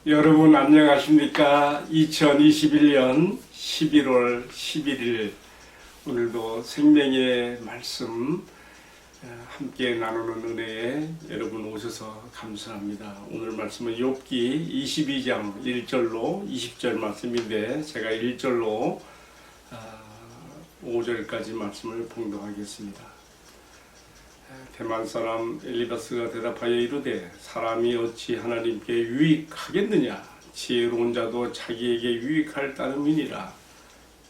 여러분 안녕하십니까? 2021년 11월 11일 오늘도 생명의 말씀 함께 나누는 은혜에 여러분 오셔서 감사합니다. 오늘 말씀은 욥기 22장 1절로 20절 말씀인데 제가 1절로 5절까지 말씀을 봉독하겠습니다. 대만 사람 엘리바스가 대답하여 이르되 사람이 어찌 하나님께 유익하겠느냐? 지혜로운 자도 자기에게 유익할 따름이니라.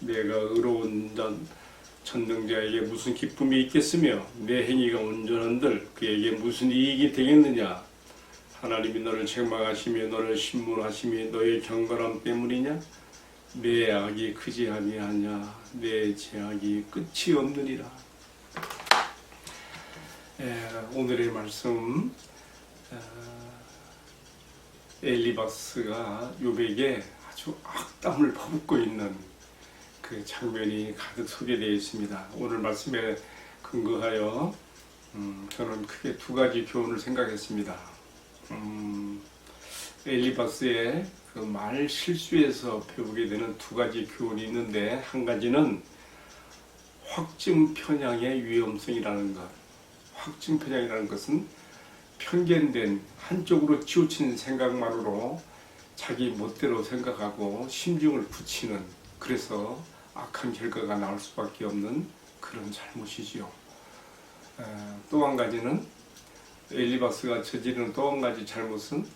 내가 의로운 전능자에게 무슨 기쁨이 있겠으며 내 행위가 온전한들 그에게 무슨 이익이 되겠느냐? 하나님이 너를 책망하시며 너를 신문하시며 너의 경건함 때문이냐? 내 악이 크지 아니하냐? 내 죄악이 끝이 없느니라. 오늘의 말씀, 엘리바스가 욥에게 아주 악담을 퍼붓고 있는 그 장면이 가득 소개되어 있습니다. 오늘 말씀에 근거하여 저는 크게 두 가지 교훈을 생각했습니다. 엘리바스의 그 말 실수에서 배우게 되는 두 가지 교훈이 있는데, 한 가지는 확증 편향의 위험성이라는 것. 확증 편향이라는 것은 편견된 한쪽으로 치우친 생각만으로 자기 멋대로 생각하고 심중을 굳히는, 그래서 악한 결과가 나올 수밖에 없는 그런 잘못이지요. 또 한 가지는 엘리바스가 저지르는 또 한 가지 잘못은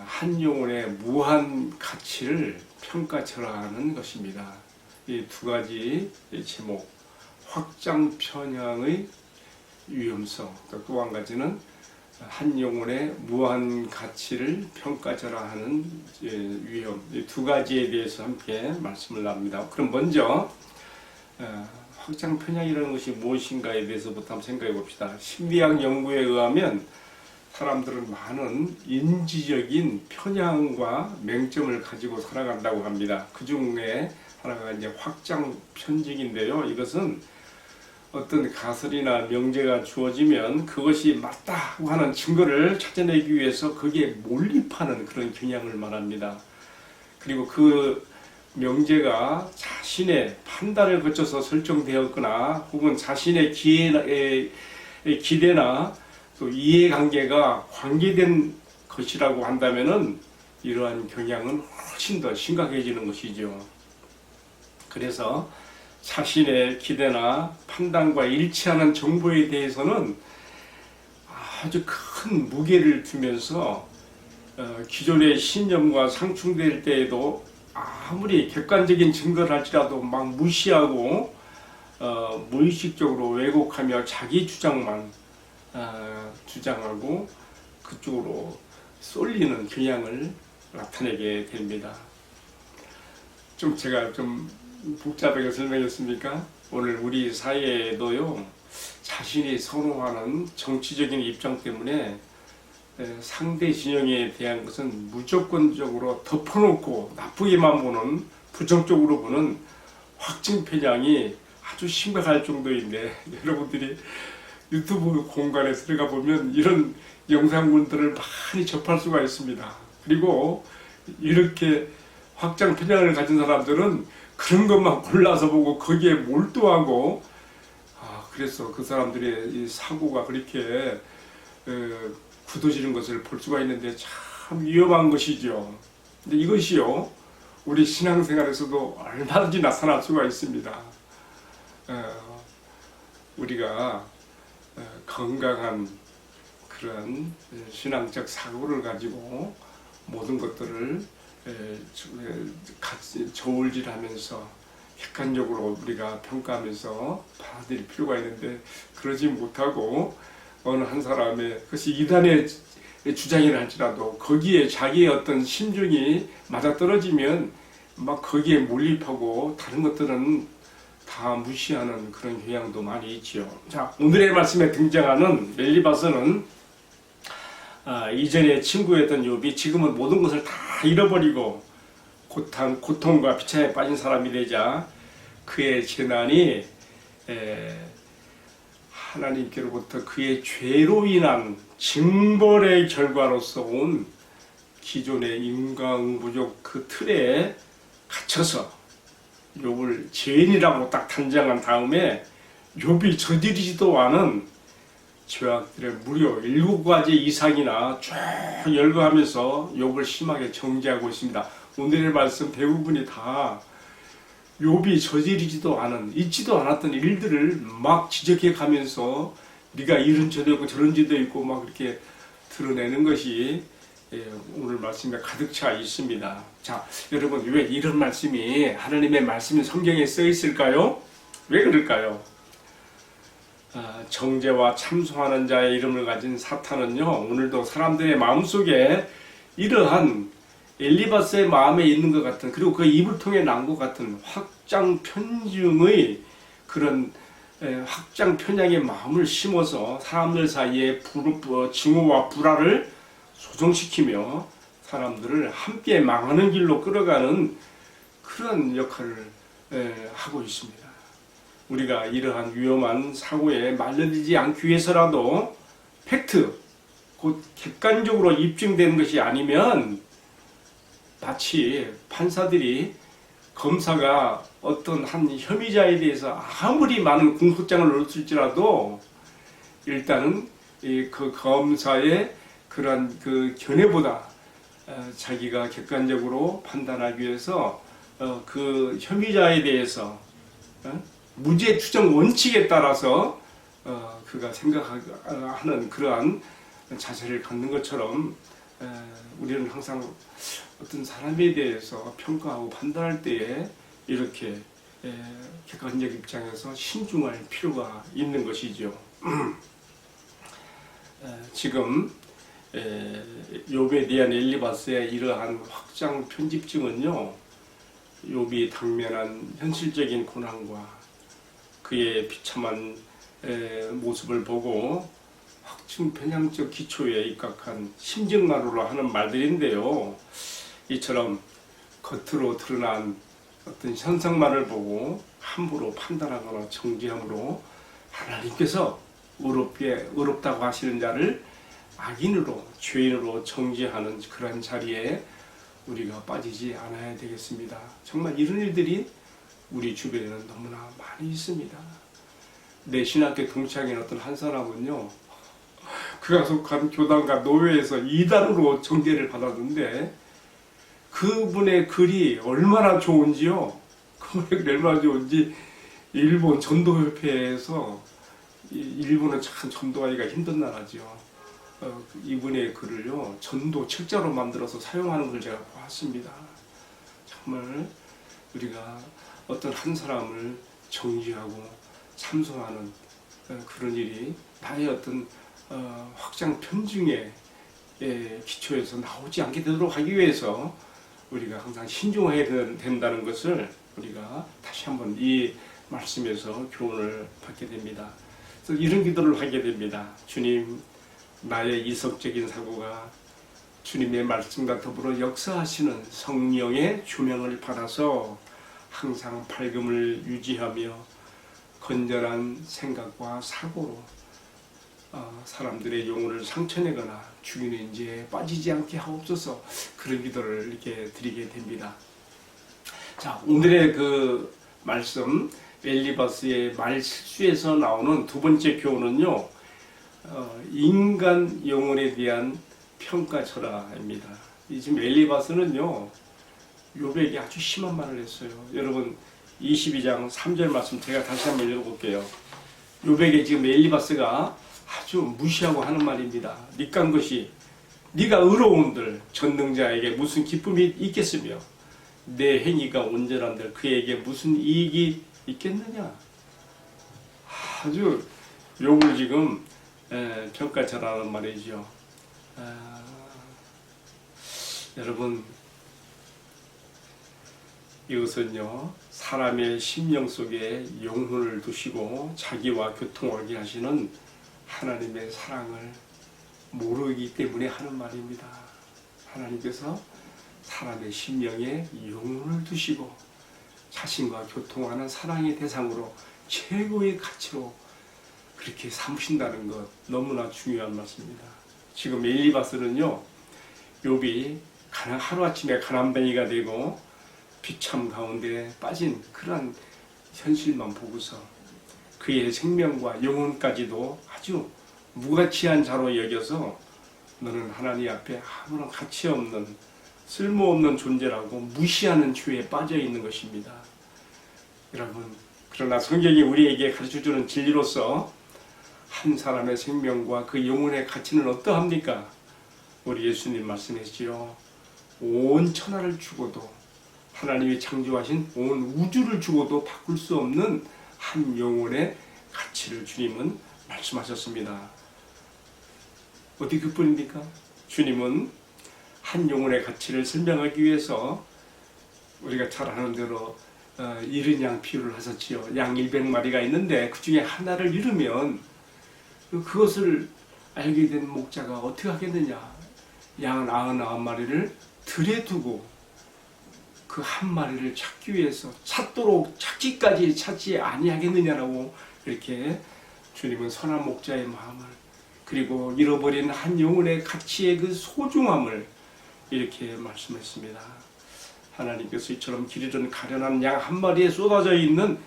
한 영혼의 무한 가치를 평가절하하는 것입니다. 이 두 가지 제목, 확장 편향의 위험성, 또 한 가지는 한 영혼의 무한 가치를 평가절하하는 위험, 이 두 가지에 대해서 함께 말씀을 나눕니다. 그럼 먼저 확장 편향이라는 것이 무엇인가에 대해서부터 한번 생각해 봅시다. 심리학 연구에 의하면 사람들은 많은 인지적인 편향과 맹점을 가지고 살아간다고 합니다. 그 중에 하나가 이제 확장 편직인데요. 이것은 어떤 가설이나 명제가 주어지면 그것이 맞다고 하는 증거를 찾아내기 위해서 거기에 몰입하는 그런 경향을 말합니다. 그리고 그 명제가 자신의 판단을 거쳐서 설정되었거나 혹은 자신의 기대나 또 이해관계가 관계된 것이라고 한다면은 이러한 경향은 훨씬 더 심각해지는 것이죠. 그래서 자신의 기대나 판단과 일치하는 정보에 대해서는 아주 큰 무게를 두면서 기존의 신념과 상충될 때에도 아무리 객관적인 증거를 할지라도 막 무시하고 무의식적으로 왜곡하며 자기 주장만 주장하고 그쪽으로 쏠리는 경향을 나타내게 됩니다. 제가 복잡하게 설명했습니까? 오늘 우리 사회에도요, 자신이 선호하는 정치적인 입장 때문에 상대 진영에 대한 것은 무조건적으로 덮어놓고 나쁘게만 보는, 부정적으로 보는 확증 편향이 아주 심각할 정도인데, 여러분들이 유튜브 공간에 들어가 보면 이런 영상물들을 많이 접할 수가 있습니다. 그리고 이렇게 확장 편향을 가진 사람들은 그런 것만 골라서 보고 거기에 몰두하고, 그래서 그 사람들의 이 사고가 그렇게 굳어지는 것을 볼 수가 있는데 참 위험한 것이죠. 근데 이것이요, 우리 신앙생활에서도 얼마든지 나타날 수가 있습니다. 우리가 건강한 그런 신앙적 사고를 가지고 모든 것들을 같이 저울질하면서 객관적으로 우리가 평가하면서 받아들일 필요가 있는데, 그러지 못하고 어느 한 사람의 그것이 이단의 주장이라 할지라도 거기에 자기의 어떤 심중이 맞아떨어지면 막 거기에 몰입하고 다른 것들은 다 무시하는 그런 경향도 많이 있지요. 자, 오늘의 말씀에 등장하는 엘리바스는 이전에 친구였던 욥이 지금은 모든 것을 다 잃어버리고 고통과 비참에 빠진 사람이 되자 그의 재난이 하나님께로부터 그의 죄로 인한 징벌의 결과로서 온 기존의 인과응보적 그 틀에 갇혀서 욥을 죄인이라고 딱 단정한 다음에 욥이 저지르지도 않은 죄악들의 무려 7가지 이상이나 쭉 열거하면서 욥을 심하게 정죄하고 있습니다. 오늘의 말씀 대부분이 다 욥이 저지르지도 않은, 잊지도 않았던 일들을 막 지적해 가면서 네가 이런 죄도 있고 저런 죄도 있고 막 이렇게 드러내는 것이 오늘 말씀에 가득 차 있습니다. 자, 여러분, 왜 이런 말씀이 하나님의 말씀이 성경에 써 있을까요? 왜 그럴까요? 정죄와 참소하는 자의 이름을 가진 사탄은요, 오늘도 사람들의 마음속에 이러한 엘리바스의 마음에 있는 것 같은, 그리고 그 입을 통해 난 것 같은 확장 편중의 그런 확장 편향의 마음을 심어서 사람들 사이에 증오와 불화를 조정시키며 사람들을 함께 망하는 길로 끌어가는 그런 역할을 하고 있습니다. 우리가 이러한 위험한 사고에 말려들지 않기 위해서라도 팩트, 곧 객관적으로 입증된 것이 아니면 마치 판사들이 검사가 어떤 한 혐의자에 대해서 아무리 많은 공소장을 넣었을지라도 일단은 그 검사의 그런 그 견해보다 자기가 객관적으로 판단하기 위해서 그 혐의자에 대해서 무죄 추정 원칙에 따라서 그가 생각하는 그러한 자세를 갖는 것처럼 우리는 항상 어떤 사람에 대해서 평가하고 판단할 때에 이렇게 객관적 입장에서 신중할 필요가 있는 것이죠. 지금 욥에 대한 엘리바스의 이러한 확장 편집증은요, 욥이 당면한 현실적인 고난과 그의 비참한 모습을 보고 확증 편향적 기초에 입각한 심증마루로 하는 말들인데요. 이처럼 겉으로 드러난 어떤 현상만을 보고 함부로 판단하거나 정죄함으로 하나님께서 의롭다고 하시는 자를 악인으로, 죄인으로 정죄하는 그런 자리에 우리가 빠지지 않아야 되겠습니다. 정말 이런 일들이 우리 주변에는 너무나 많이 있습니다. 내 신학교 동창인 어떤 한 사람은요, 그가 속한 교단과 노회에서 이단으로 정죄를 받았는데 그분의 글이 얼마나 좋은지요. 그분의 글이 얼마나 좋은지 일본 전도협회에서, 일본은 참 전도하기가 힘든 나라죠. 이분의 글을요, 전도 책자로 만들어서 사용하는 걸 제가 보았습니다. 정말 우리가 어떤 한 사람을 정죄하고 참소하는 그런 일이 나의 어떤 확장 편중의 기초에서 나오지 않게 되도록 하기 위해서 우리가 항상 신중해야 된다는 것을 우리가 다시 한번 이 말씀에서 교훈을 받게 됩니다. 그래서 이런 기도를 하게 됩니다. 주님, 나의 이성적인 사고가 주님의 말씀과 더불어 역사하시는 성령의 조명을 받아서 항상 밝음을 유지하며 건전한 생각과 사고로 사람들의 영혼을 상처내거나 죽이는 죄에 빠지지 않게 하옵소서. 그런 기도를 이렇게 드리게 됩니다. 자, 오늘의 그 말씀 엘리바스의 말 실수에서 나오는 두 번째 교훈은요, 인간 영혼에 대한 평가절하입니다. 지금 엘리바스는요, 욥에게 아주 심한 말을 했어요. 여러분 22장 3절 말씀 제가 다시 한번 읽어볼게요. 욥에게 지금 엘리바스가 아주 무시하고 하는 말입니다. 니깐 것이 네가 의로운들 전능자에게 무슨 기쁨이 있겠으며 내 행위가 온전한들 그에게 무슨 이익이 있겠느냐. 아주 욥을 지금 평가절하는 말이죠. 여러분, 이것은요, 사람의 심령 속에 영혼을 두시고 자기와 교통하게 하시는 하나님의 사랑을 모르기 때문에 하는 말입니다. 하나님께서 사람의 심령에 영혼을 두시고 자신과 교통하는 사랑의 대상으로 최고의 가치로 그렇게 삼으신다는 것, 너무나 중요한 말씀입니다. 지금 엘리바스는요, 욥이 하루아침에 가난뱅이가 되고 비참 가운데 빠진 그러한 현실만 보고서 그의 생명과 영혼까지도 아주 무가치한 자로 여겨서 너는 하나님 앞에 아무런 가치 없는 쓸모없는 존재라고 무시하는 죄에 빠져 있는 것입니다. 여러분, 그러나 성경이 우리에게 가르쳐주는 진리로서 한 사람의 생명과 그 영혼의 가치는 어떠합니까? 우리 예수님 말씀하시지요. 온 천하를 주고도 하나님이 창조하신 온 우주를 주고도 바꿀 수 없는 한 영혼의 가치를 주님은 말씀하셨습니다. 어디 그뿐입니까? 주님은 한 영혼의 가치를 설명하기 위해서 우리가 잘 아는 대로 잃은 양 비유를 하셨지요. 양 100마리가 있는데 그 중에 하나를 잃으면 그것을 알게 된 목자가 어떻게 하겠느냐. 양 99마리를 들에 두고 그 한 마리를 찾기 위해서 찾도록 찾기까지 찾지 아니하겠느냐라고 이렇게 주님은 선한 목자의 마음을 그리고 잃어버린 한 영혼의 가치의 그 소중함을 이렇게 말씀했습니다. 하나님께서 이처럼 길 잃은 가련한 양 한 마리에 쏟아져 있는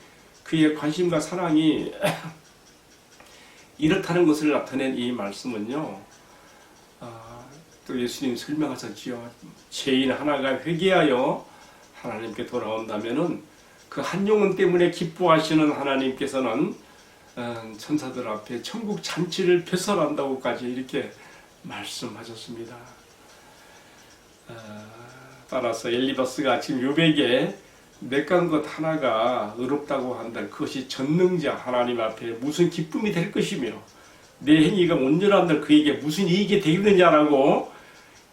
그의 관심과 사랑이 이렇다는 것을 나타낸 이 말씀은요. 또 예수님 설명하셨지요. 죄인 하나가 회개하여 하나님께 돌아온다면은 그 한 영혼 때문에 기뻐하시는 하나님께서는 천사들 앞에 천국 잔치를 배설한다고까지 이렇게 말씀하셨습니다. 따라서 엘리바스가 지금 요백에 내간 것 하나가 의롭다고 한다. 그것이 전능자 하나님 앞에 무슨 기쁨이 될 것이며 내 행위가 온전한들 그에게 무슨 이익이 되겠느냐라고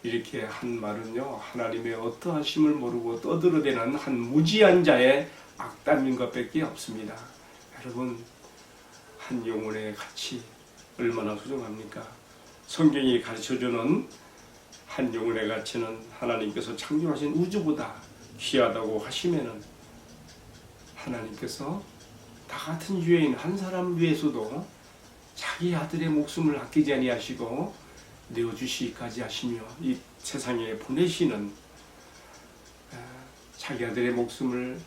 이렇게 한 말은요. 하나님의 어떠하심을 모르고 떠들어대는 한 무지한 자의 악담인 것밖에 없습니다. 여러분, 한 영혼의 가치 얼마나 소중합니까? 성경이 가르쳐주는 한 영혼의 가치는 하나님께서 창조하신 우주보다 귀하다고 하시면은 하나님께서 다 같은 유해인 한 사람 위해서도 자기 아들의 목숨을 아끼지 아니하시고 내어주시기까지 하시며 이 세상에 보내시는 자기 아들의 목숨을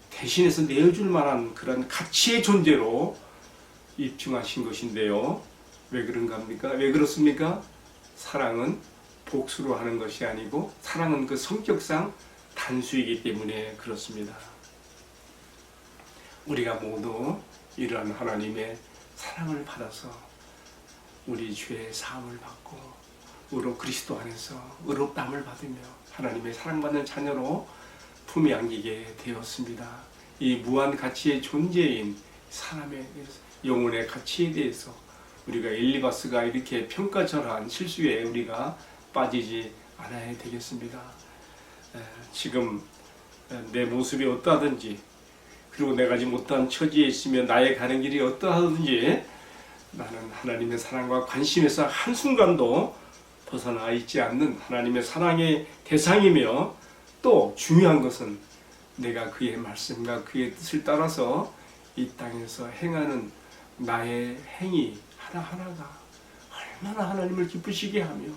대신해서 내어줄 만한 그런 가치의 존재로 입증하신 것인데요. 왜 그런가 합니까? 왜 그렇습니까? 사랑은 복수로 하는 것이 아니고 사랑은 그 성격상 단수이기 때문에 그렇습니다. 우리가 모두 이러한 하나님의 사랑을 받아서 우리 죄의 사함을 받고 의로 그리스도 안에서 의롭다함을 받으며 하나님의 사랑받는 자녀로 품에 안기게 되었습니다. 이 무한 가치의 존재인 사람의 영혼의 가치에 대해서 우리가 엘리바스가 이렇게 평가절하한 실수에 우리가 빠지지 않아야 되겠습니다. 지금 내 모습이 어떠하든지 그리고 내가 지금 어떠한 처지에 있으며 나의 가는 길이 어떠하든지 나는 하나님의 사랑과 관심에서 한순간도 벗어나 있지 않는 하나님의 사랑의 대상이며 또 중요한 것은 내가 그의 말씀과 그의 뜻을 따라서 이 땅에서 행하는 나의 행위 하나하나가 얼마나 하나님을 기쁘시게 하며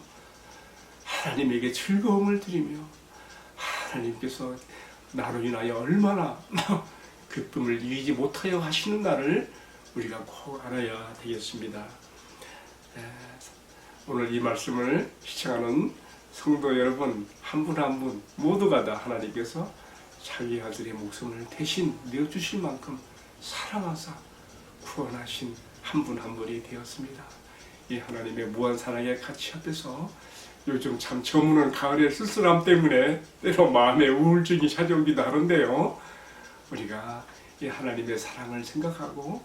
하나님에게 즐거움을 드리며 하나님께서 나로 인하여 얼마나 기쁨을 이기지 못하여 하시는가를 우리가 꼭 알아야 되겠습니다. 오늘 이 말씀을 시청하는 성도 여러분 한 분 한 분 모두가 다 하나님께서 자기 아들의 목숨을 대신 내어주실 만큼 사랑하사 구원하신 한 분 한 분이 되었습니다. 이 하나님의 무한 사랑의 가치 앞에서 요즘 참 저무는 가을의 쓸쓸함 때문에 때로 마음에 우울증이 찾아오기도 하는데요. 우리가 이 하나님의 사랑을 생각하고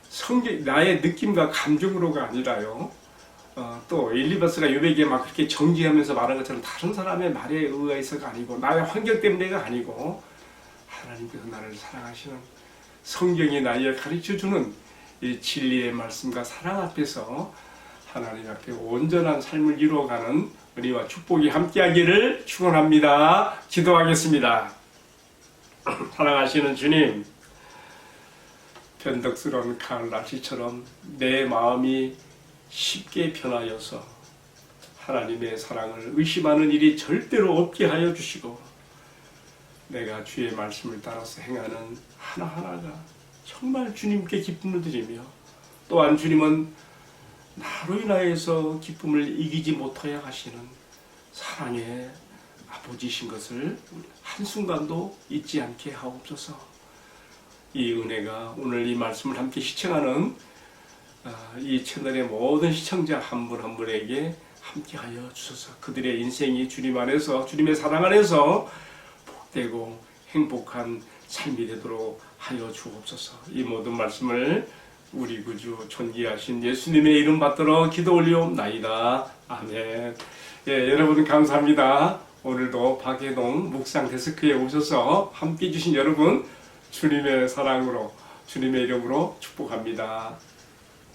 성경 나의 느낌과 감정으로가 아니라요. 또 엘리바스가 요백에 막 그렇게 정지하면서 말한 것처럼 다른 사람의 말에 의해서가 아니고 나의 환경 때문에가 아니고 하나님께서 나를 사랑하시는 성경이 나에게 가르쳐주는 이 진리의 말씀과 사랑 앞에서 하나님 앞에 온전한 삶을 이루어가는 은혜와 축복이 함께하기를 축원합니다. 기도하겠습니다. 사랑하시는 주님, 변덕스러운 가을 날씨처럼 내 마음이 쉽게 변하여서 하나님의 사랑을 의심하는 일이 절대로 없게 하여 주시고 내가 주의 말씀을 따라서 행하는 하나하나가 정말 주님께 기쁨을 드리며 또한 주님은 나로 인하여서 기쁨을 이기지 못하여 하시는 사랑의 아버지신 것을 한순간도 잊지 않게 하옵소서. 이 은혜가 오늘 이 말씀을 함께 시청하는 이 채널의 모든 시청자 한 분 한 분에게 함께하여 주소서. 그들의 인생이 주님 안에서 주님의 사랑 안에서 복되고 행복한 삶이 되도록 하여 주옵소서. 이 모든 말씀을 우리 구주 존귀하신 예수님의 이름 받들어 기도 올리옵나이다. 아멘. 예, 여러분 감사합니다. 오늘도 박예동 묵상 데스크에 오셔서 함께 해주신 여러분 주님의 사랑으로 주님의 이름으로 축복합니다.